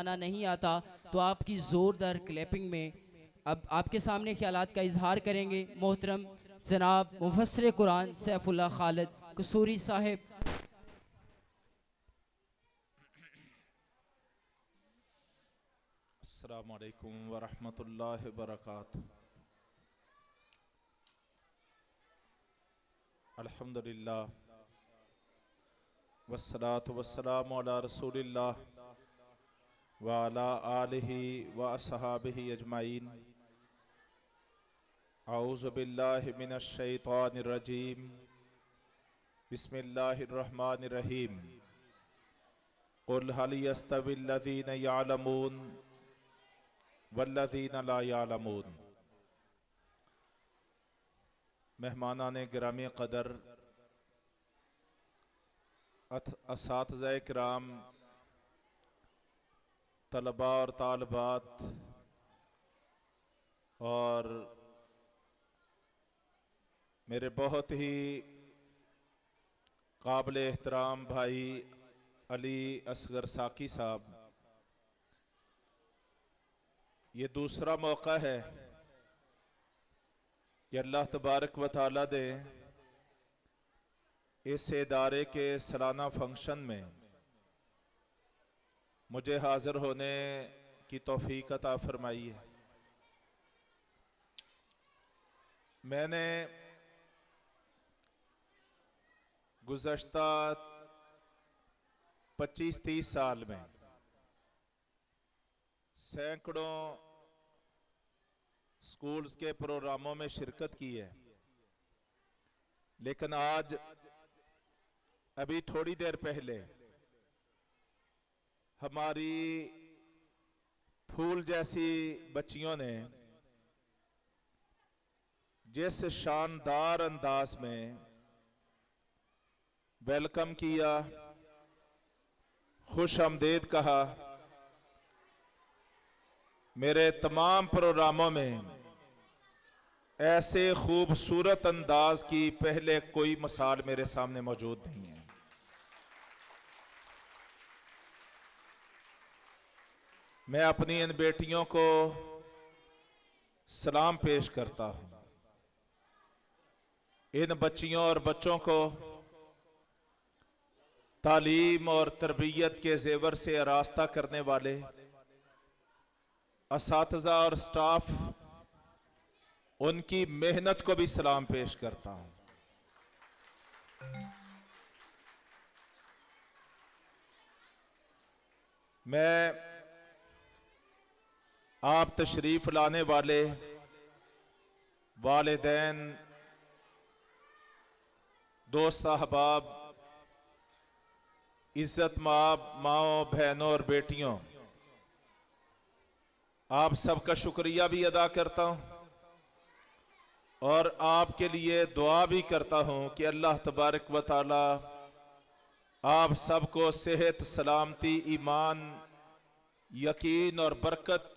फरमाना नहीं आता तो आपकी ज़ोरदार क्लैपिंग में अब आपके सामने ख्यालात का इजहार करेंगे मोहतरम जनाब मुफस्सिर कुरान सैफुल्लाह खालिद कसूरी साहिब। अस्सलामु अलैकुम वरहमतुल्लाहि वबरकातुहू। अल्हम्दुलिल्लाह वस्सलातु वस्सलामु अला रसूलिल्लाह व अला आलिहि व अस्हाबिहि अजमाइन। औज़ु बिल्लाहि मिनश शैतानिर रजीम। बिस्मिल्लाहिर रहमानिर रहीम। क़ुल हल यस्तविल्लज़ीना यअलमून वल्लज़ीना ला यअलमून। मेहमानाने गिरामी क़दर, असातिज़ा किराम, तलबा और तालिबात और मेरे बहुत ही काबिल एहतराम भाई अली असगर साकी साहब, ये दूसरा मौका है कि अल्लाह तबारक व तआला दे इस इदारे के सालाना फंक्शन में मुझे हाजिर होने की तौफीक अता फरमाई है। मैंने गुज़श्ता 25-30 साल में सैकड़ों स्कूल्स के प्रोग्रामों में शिरकत की है, लेकिन आज अभी थोड़ी देर पहले हमारी फूल जैसी बच्चियों ने जिस शानदार अंदाज में वेलकम किया, खुश आमदीद कहा, मेरे तमाम प्रोग्रामों में ऐसे खूबसूरत अंदाज की पहले कोई मिसाल मेरे सामने मौजूद नहीं है। मैं अपनी इन बेटियों को सलाम पेश करता हूं। इन बच्चियों और बच्चों को तालीम और तरबियत के जेवर से आरास्ता करने वाले असातिज़ा और स्टाफ, उनकी मेहनत को भी सलाम पेश करता हूं। मैं आप तशरीफ लाने वाले वालिदैन, दोस्त अहबाब, इज्जत माओ बहनों और बेटियों, आप सबका शुक्रिया भी अदा करता हूं और आपके लिए दुआ भी करता हूं कि अल्लाह तबारक व तआला आप सबको सेहत, सलामती, ईमान, यकीन और बरकत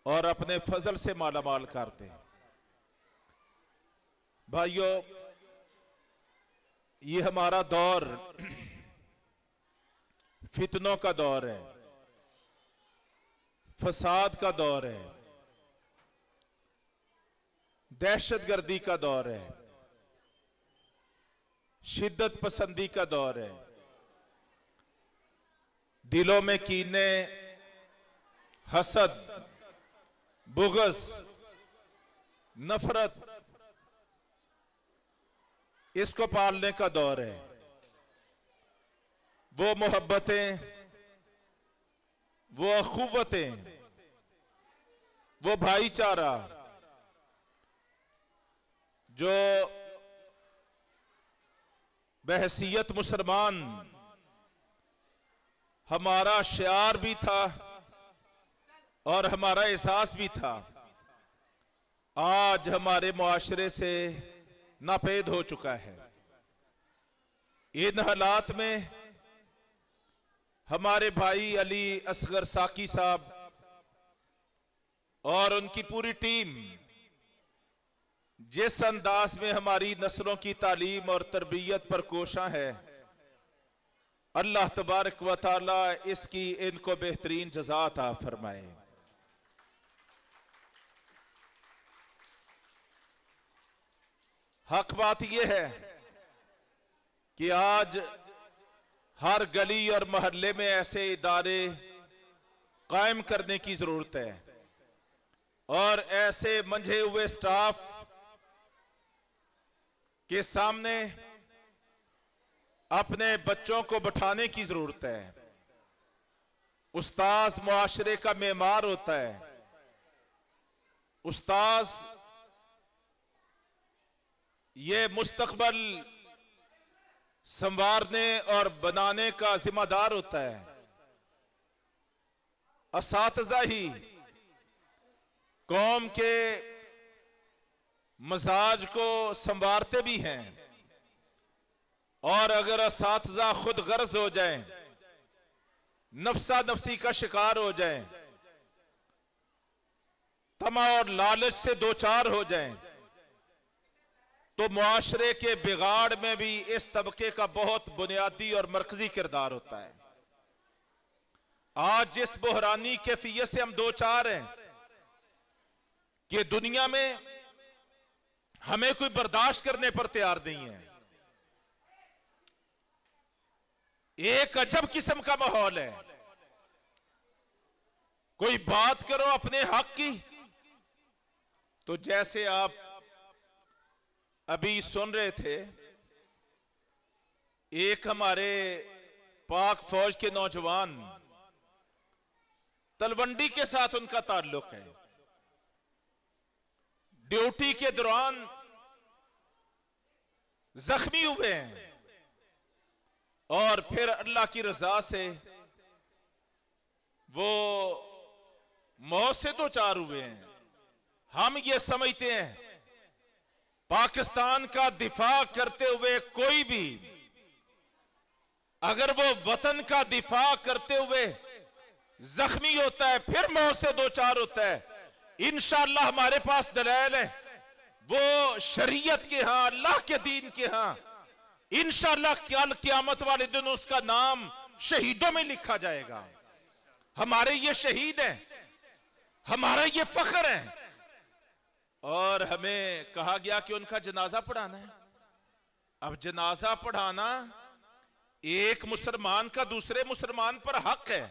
और अपने फजल से मालामाल कर दे। भाइयों, ये हमारा दौर फितनों का दौर है, फसाद का दौर है, दहशतगर्दी का दौर है, शिद्दत पसंदी का दौर है। दिलों में कीने, हसद, बुग़्ज़, नफरत, इसको पालने का दौर है। वो मोहब्बतें, वो अखुव्वतें, वो भाईचारा जो बहसीयत मुसलमान हमारा शियार भी था और हमारा एहसास भी था, आज हमारे मुआशरे से नापेद हो चुका है। इन हालात में हमारे भाई अली असगर साकी साहब और उनकी पूरी टीम जिस अंदाज में हमारी नस्लों की तालीम और तरबियत पर कोशां है, अल्लाह तबारक व तआला इसकी इनको बेहतरीन जज़ा अता फरमाए। हक बात यह है कि आज हर गली और मोहल्ले में ऐसे इदारे कायम करने की जरूरत है और ऐसे मंझे हुए स्टाफ के सामने अपने बच्चों को बैठाने की जरूरत है। उस्ताद मुआशरे का मेमार होता है। उस्ताद ये मुस्तकबल संवारने और बनाने का जिम्मेदार होता है। असातिज़ा ही कौम के मजाज को संवारते भी हैं और अगर असातिज़ा खुद गर्ज हो जाए, नफसा नफसी का शिकार हो जाए, तमा और लालच से दो चार हो जाए, तो मुआशरे के बिगाड़ में भी इस तबके का बहुत बुनियादी और मरकजी किरदार होता है। आज जिस बहरानी कैफियत से हम दो चार हैं कि दुनिया में हमें कोई बर्दाश्त करने पर तैयार नहीं है। एक अजब किस्म का माहौल है। कोई बात करो अपने हक की तो जैसे आप अभी सुन रहे थे, एक हमारे पाक फौज के नौजवान, तलवंडी के साथ उनका ताल्लुक है, ड्यूटी के दौरान जख्मी हुए हैं और फिर अल्लाह की रजा से वो मौत से दो चार हुए हैं। हम ये समझते हैं पाकिस्तान का दिफा करते हुए कोई भी अगर वो वतन का दिफा करते हुए जख्मी होता है, फिर मौत से दो चार होता है, इंशाअल्लाह हमारे पास दलाइल है, वो शरीयत के यहां, अल्लाह के दीन के यहां इंशाअल्लाह कल क़यामत वाले दिन उसका नाम शहीदों में लिखा जाएगा। हमारे ये शहीद हैं, हमारा ये फख्र है और हमें कहा गया कि उनका जनाजा पढ़ाना है। अब जनाजा पढ़ाना एक मुसलमान का दूसरे मुसलमान पर हक है,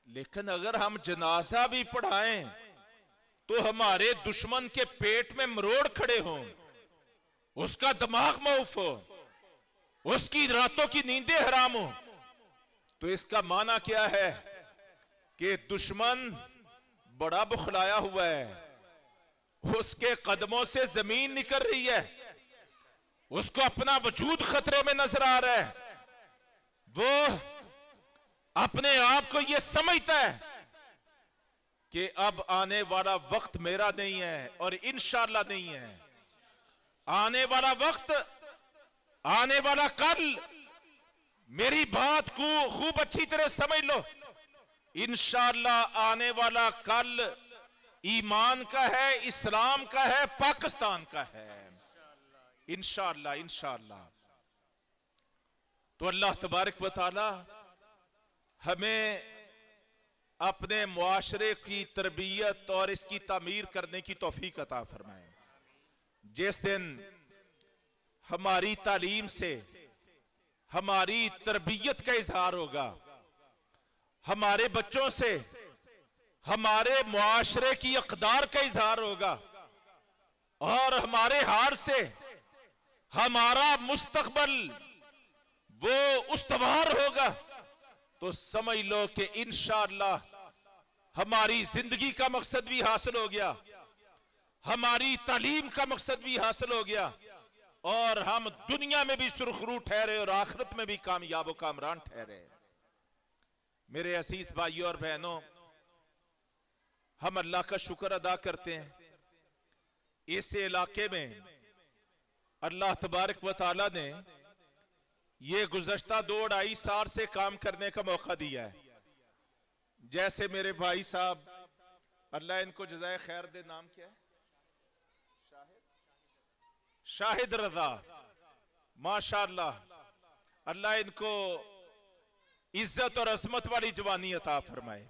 लेकिन अगर हम जनाजा भी पढ़ाएं तो हमारे दुश्मन के पेट में मरोड़ खड़े हों, उसका दिमाग मौफ हो, उसकी रातों की नींदें हराम हो, तो इसका माना क्या है कि दुश्मन बड़ा बुखलाया हुआ है, उसके कदमों से जमीन निकल रही है, उसको अपना वजूद खतरे में नजर आ रहा है, वो अपने आप को यह समझता है कि अब आने वाला वक्त मेरा नहीं है और इंशाअल्लाह नहीं है। आने वाला वक्त, आने वाला कल, मेरी बात को खूब अच्छी तरह समझ लो, इंशाअल्लाह आने वाला कल ईमान का है, इस्लाम का है, पाकिस्तान का है, इंशाअल्लाह इंशाअल्लाह। तो अल्लाह तबारक व तआला हमें अपने मुआशरे की तरबियत और इसकी तामीर करने की तौफीक अता फरमाए। जिस दिन हमारी तालीम से हमारी तरबियत का इजहार होगा, हमारे बच्चों से हमारे मुआशरे की अक़दार का इजहार होगा और हमारे हार से हमारा मुस्तकबल वो उस्तवार होगा, तो समझ लो कि इंशाअल्लाह हमारी जिंदगी का मकसद भी हासिल हो गया, हमारी तालीम का मकसद भी हासिल हो गया और हम दुनिया में भी सुरखरू ठहरे और आखिरत में भी कामयाब व कामरान ठहरे। मेरे असीस भाइयों और बहनों, हम अल्लाह का शुक्र अदा करते हैं, इस इलाके में अल्लाह तबारक व तआला ने ये गुज़श्ता 2-2.5 साल से काम करने का मौका दिया है। जैसे मेरे भाई साहब, अल्लाह इनको जज़ाए खैर दे, नाम क्या है, शाहिद रजा, माशाअल्लाह, अल्लाह इनको इज्जत और अजमत वाली जवानी अता फरमाए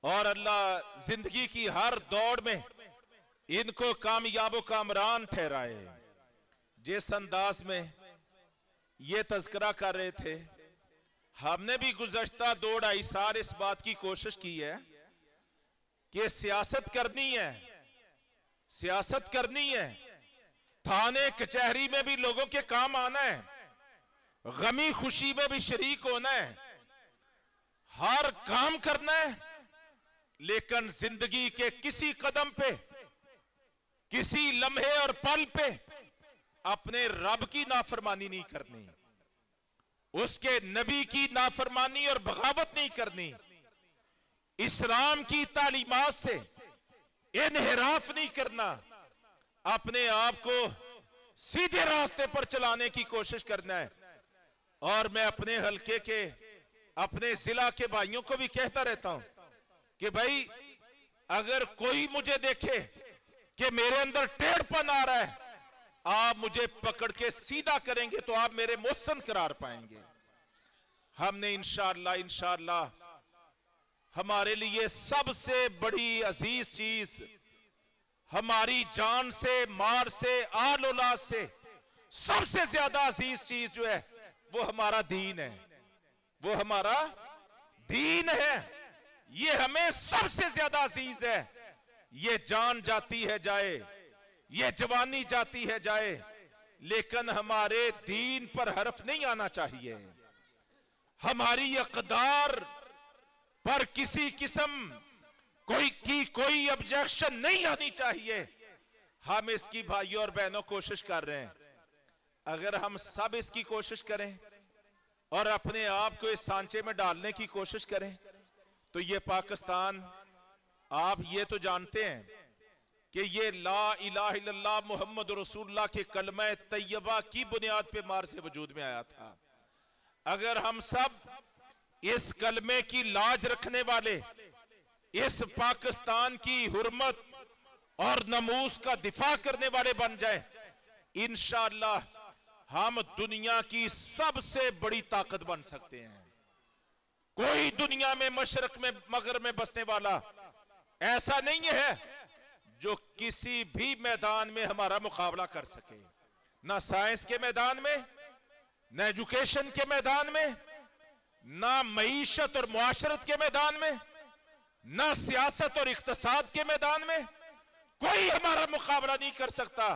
और अल्लाह जिंदगी की हर दौड़ में इनको कामयाब कामरान ठहराए। जिस अंदाज में ये तज़किरा कर रहे थे, हमने भी गुज़श्ता 2-2.5 साल इस बात की कोशिश की है कि सियासत करनी है, सियासत करनी है, थाने कचहरी में भी लोगों के काम आना है, गमी खुशी में भी शरीक होना है, हर काम करना है, लेकिन जिंदगी के किसी कदम पे, किसी लम्हे और पल पे अपने रब की नाफरमानी नहीं करनी, उसके नबी की नाफरमानी और बगावत नहीं करनी, इस्लाम की तालीमात से इनहिराफ नहीं करना, अपने आप को सीधे रास्ते पर चलाने की कोशिश करना है। और मैं अपने हलके के, अपने जिला के भाइयों को भी कहता रहता हूं कि भाई अगर कोई मुझे देखे कि मेरे अंदर टेढ़पन आ रहा है, आप मुझे पकड़ के सीधा करेंगे तो आप मेरे मोहसन करार पाएंगे। हमने इंशाअल्लाह हमारे लिए सबसे बड़ी अजीज चीज, हमारी जान से, मार से, आल औलाद से सबसे ज्यादा अजीज चीज जो है वो हमारा दीन है, वो हमारा दीन है। ये हमें सबसे ज्यादा अजीज है। ये जान जाती है जाए, ये जवानी जाती है जाए, लेकिन हमारे दीन पर हर्फ नहीं आना चाहिए। हमारी अक़दार पर किसी किस्म कोई ऑब्जेक्शन नहीं आनी चाहिए। हम इसकी भाइयों और बहनों कोशिश कर रहे हैं। अगर हम सब इसकी कोशिश करें और अपने आप को इस सांचे में डालने की कोशिश करें तो ये पाकिस्तान, आप ये तो जानते हैं कि ये ला इलाहा इल्लल्लाह मोहम्मद रसूलुल्लाह के कलमा तैयबा की बुनियाद पे मार से वजूद में आया था। अगर हम सब इस कलमे की लाज रखने वाले, इस पाकिस्तान की हुर्मत और नमूस का दिफा करने वाले बन जाए, इंशाअल्लाह हम दुनिया की सबसे बड़ी ताकत बन सकते हैं। कोई दुनिया में, मशरक में, मगर में बसने वाला ऐसा नहीं है जो किसी भी मैदान में हमारा मुकाबला कर सके, ना साइंस के मैदान में, ना एजुकेशन के मैदान में, ना मईशत और मुआशरत के मैदान में, ना सियासत और इख्तिसाद के मैदान में कोई हमारा मुकाबला नहीं कर सकता।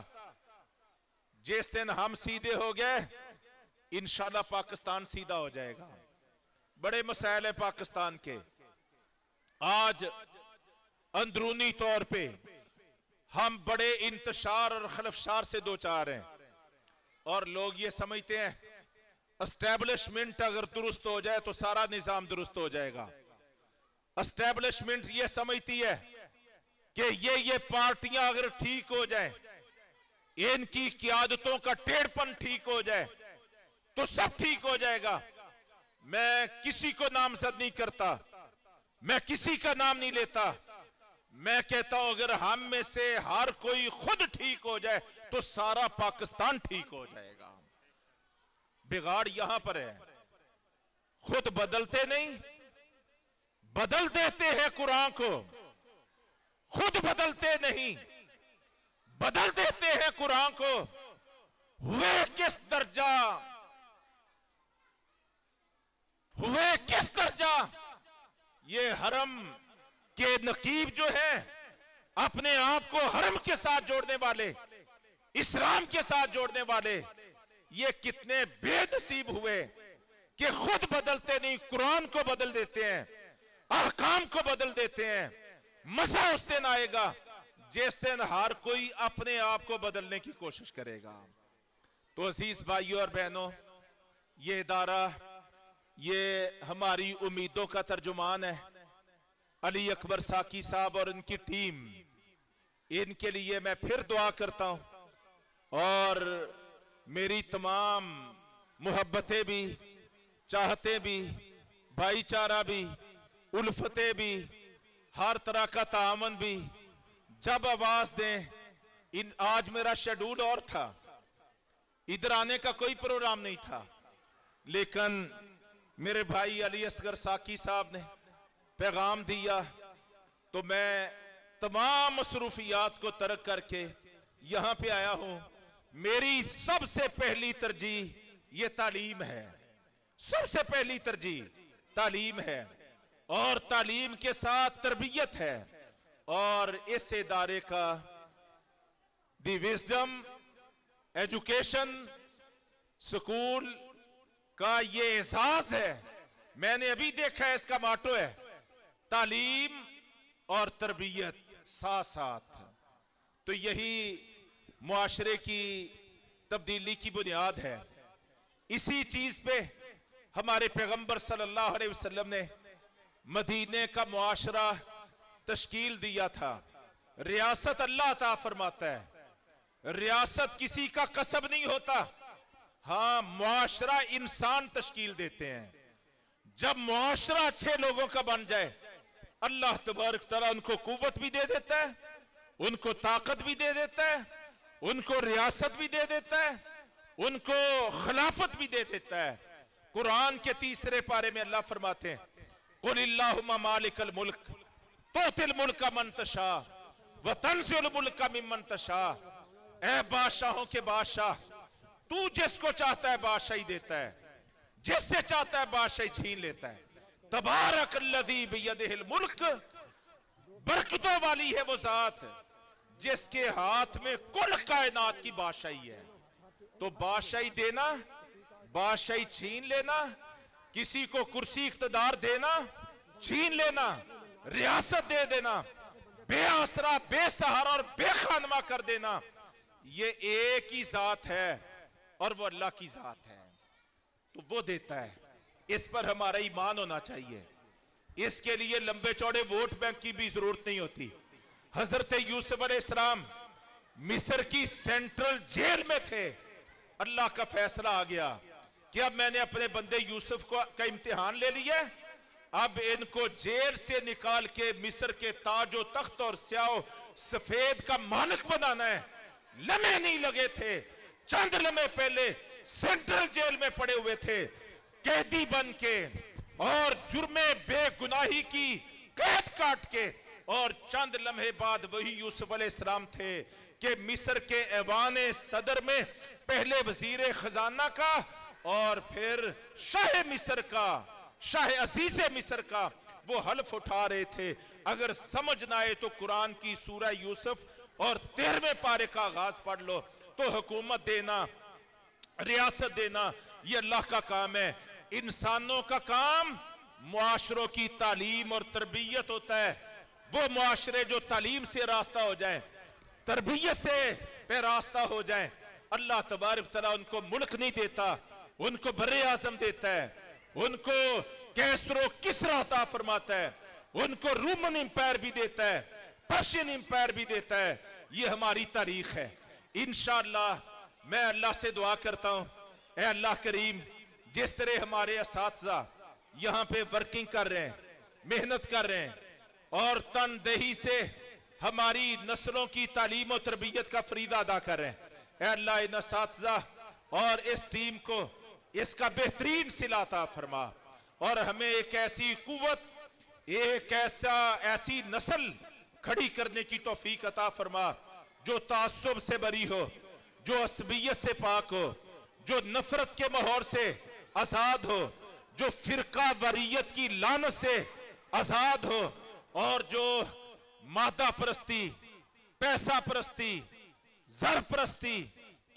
जिस दिन हम सीधे हो गए, इंशाल्लाह पाकिस्तान सीधा हो जाएगा। बड़े मसाइल है पाकिस्तान के। आज अंदरूनी तौर पे हम बड़े इंतशार और खलफशार से दो चार हैं और लोग ये समझते हैं एस्टेब्लिशमेंट अगर दुरुस्त हो जाए तो सारा निजाम दुरुस्त हो जाएगा। एस्टेब्लिशमेंट ये समझती है कि ये पार्टियां अगर ठीक हो जाए, इनकी क़ियादतों का टेढ़पन ठीक हो जाए तो सब ठीक हो जाएगा। मैं किसी को नामजद नहीं करता, मैं किसी का नाम नहीं लेता। मैं कहता हूं अगर हम में से हर कोई खुद ठीक हो जाए तो सारा पाकिस्तान ठीक हो जाएगा। बिगाड़ यहां पर है, खुद बदलते नहीं, बदल देते हैं कुरान को। खुद बदलते नहीं, बदल देते हैं कुरान को। हुए किस दर्जा, हुए किस दर्जा ये हरम के नकीब जो है, अपने आप को हरम के साथ जोड़ने वाले, इस्लाम के साथ जोड़ने वाले, ये कितने बेनसीब हुए कि खुद बदलते नहीं, कुरान को बदल देते हैं, अहकाम को बदल देते हैं। मजा उस दिन आएगा जिस दिन हर कोई अपने आप को बदलने की कोशिश करेगा। तो अजीज भाइयों और बहनों, ये इदारा, ये हमारी उम्मीदों का तर्जुमान है। अली अकबर साकी साहब और इनकी टीम, इनके लिए मैं फिर दुआ करता हूं और मेरी तमाम मोहब्बतें भी, चाहते भी, भाईचारा भी, उल्फतें भी, हर तरह का तामन भी जब आवाज दें। आज मेरा शेड्यूल और था, इधर आने का कोई प्रोग्राम नहीं था, लेकिन मेरे भाई अली असगर साकी साहब ने पैगाम दिया तो मैं तमाम मसरूफियात को तर्क करके यहां पे आया हूं। मेरी सबसे पहली तरजीह ये तालीम है, सबसे पहली तरजीह तालीम है और तालीम के साथ तरबियत है। और इस इदारे का दी विजडम एजुकेशन स्कूल का ये एहसास है। मैंने अभी देखा है, इसका माटो है तालीम और तरबियत साथ साथ। तो यही मुआशरे की तब्दीली की बुनियाद है। इसी चीज पे हमारे पैगंबर सल्लल्लाहु अलैहि वसल्लम ने मदीने का मुआशरा तश्कील दिया था। रियासत अल्लाह अता फरमाता है, रियासत किसी का कसब नहीं होता। हाँ, मुआशरा इंसान तश्कील देते हैं। जब मुआशरा अच्छे लोगों का बन जाए, अल्लाह तबारक तआला उनको कुव्वत भी दे देता है, उनको ताकत भी दे देता है, उनको रियासत भी दे देता है, उनको खिलाफत भी दे देता है। कुरान के तीसरे पारे में अल्लाह फरमाते हैं, कुलिल्लाहुम्मा मालिकल मुल्क तुतिल मुल्का मन तशा व तंज़िउल मुल्का मिम्मन तशा। ऐ बादशाहों के बादशाह, तू जिसको चाहता है बादशाही देता है, जिससे चाहता है बादशाही छीन लेता है। तबारकल्लज़ी बियदिहिल मुल्क, बरकतों वाली है वो जात जिसके हाथ में कुल कायनात की बादशाही है। तो बादशाही देना, बादशाही छीन लेना, किसी को कुर्सी इख्तिदार देना, छीन लेना, रियासत दे देना, बेआसरा बेसहारा और बेखानमा कर देना, ये एक ही जात है और वो अल्लाह की जात है। तो वो देता है, इस पर हमारा ईमान होना चाहिए। इसके लिए लंबे चौड़े वोट बैंक की भी जरूरत नहीं होती। हजरत यूसुफ अलैहिस्सलाम मिस्र की सेंट्रल जेल में थे। अल्लाह का फैसला आ गया कि अब मैंने अपने बंदे यूसुफ का इम्तिहान ले लिया, अब इनको जेल से निकाल के मिस्र के ताजो तख्त और स्याह सफेद का मालिक बनाना है। लम्हे नहीं लगे थे, चंद लम्हे पहले सेंट्रल जेल में पड़े हुए थे कैदी बन के, और जुर्मे बेगुनाही की कैद काट के, और चंद लम्हे बाद वही यूसुफ अलैहिस्सलाम थे कि मिस्र के ऐवाने सदर में पहले वजीर खजाना का और फिर शाह मिस्र का, शाह अजीज मिस्र का वो हल्फ उठा रहे थे। अगर समझ ना आए तो कुरान की सूरह यूसुफ और 13वें पारे का आगाज पढ़ लो। तो हुकूमत देना, रियासत देना, ये अल्लाह का काम है। इंसानों का काम मुआशरों की तालीम और तरबियत होता है। वो मुआशरे जो तालीम से रास्ता हो जाए, तरबियत से पे रास्ता हो जाए, अल्लाह तबारक तआला उनको मुल्क नहीं देता, उनको बर्रे आज़म देता है, उनको कैसरो किसरा अता फरमाता है, उनको रोमन एम्पायर भी देता है, पर्शियन एम्पायर भी देता है। ये हमारी तारीख है। इंशाअल्लाह मैं अल्लाह से दुआ करता हूँ, ऐ अल्लाह करीम, जिस तरह हमारे असातिज़ा यहाँ पे वर्किंग कर रहे हैं, मेहनत कर रहे हैं और तनदेही से हमारी नस्लों की तालीम और तरबियत का फरीदा अदा कर रहे हैं, ऐ अल्लाह इन असातिज़ा और इस टीम को इसका बेहतरीन सिला अता फरमा और हमें एक ऐसी कुव्वत, एक ऐसी नस्ल खड़ी करने की तौफीक अता फरमा जो तासुब से बरी हो, जो असबियत से पाक हो, जो नफरत के माहौल से आजाद हो, जो फिरका वरीयत की लानत से आजाद हो और जो मादा परस्ती, पैसा परस्ती, जर परस्ती,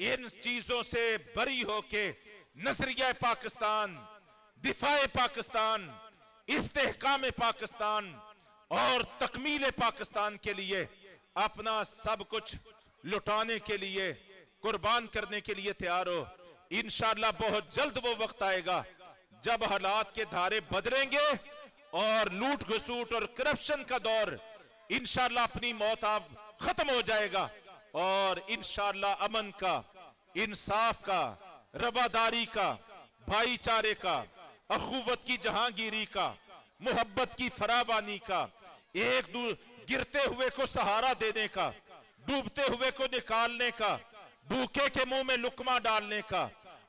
इन चीजों से बरी होके नजरिया पाकिस्तान, दिफाए पाकिस्तान, इस्तेहकाम पाकिस्तान और तकमील पाकिस्तान के लिए अपना सब कुछ लुटाने के लिए, कुर्बान करने के लिए तैयार हो। इंशाअल्लाह बहुत जल्द वो वक्त आएगा जब हालात के धारे बदलेंगे और लूट घसूट और करप्शन का दौर इंशाअल्लाह अपनी मौत आप खत्म हो जाएगा और इंशाअल्लाह अमन का, इंसाफ का, रवादारी का, भाईचारे का, अखुवत की जहांगीरी का, मोहब्बत की फरावानी का, एक गिरते हुए को सहारा देने का, डूबते हुए को निकालने का, भूखे के मुंह में लुकमा डालने का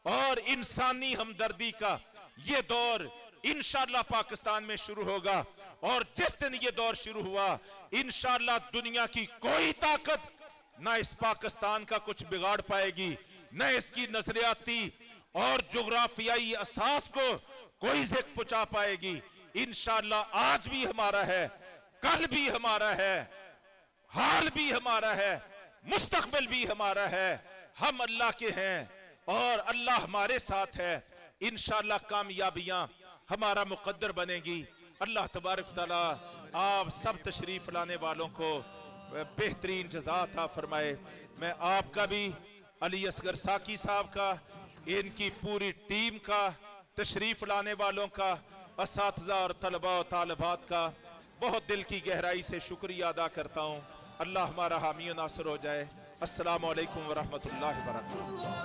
और इंसानी हमदर्दी का ये दौर इंशाअल्लाह पाकिस्तान में शुरू होगा। और जिस दिन ये दौर शुरू हुआ, इंशाअल्लाह दुनिया की कोई ताकत ना इस पाकिस्तान का कुछ बिगाड़ पाएगी, न इसकी नजरियाती और जोग्राफियाई असास को कोई ज़िक पहुंचा पाएगी। इंशाअल्लाह आज भी हमारा है, कल भी हमारा है, हाल भी हमारा है, मुस्तकबिल भी हमारा है। हम अल्लाह के हैं और अल्लाह हमारे साथ है। इंशाअल्लाह कामयाबियां हमारा मुकद्दर बनेगी। अल्लाह तबारक तआला आप सब तशरीफ लाने वालों को बेहतरीन जज़ा अता फरमाए। मैं आपका भी, अली असगर साकी साहब का, इनकी पूरी टीम का, तशरीफ लाने वालों का, असातिज़ा और तलबा और तालिबात का बहुत दिल की गहराई से शुक्रिया अदा करता हूँ। अल्लाह हमारा हामी और नासिर हो जाए। अस्सलामु अलैकुम व रहमतुल्लाहि व बरकातहू।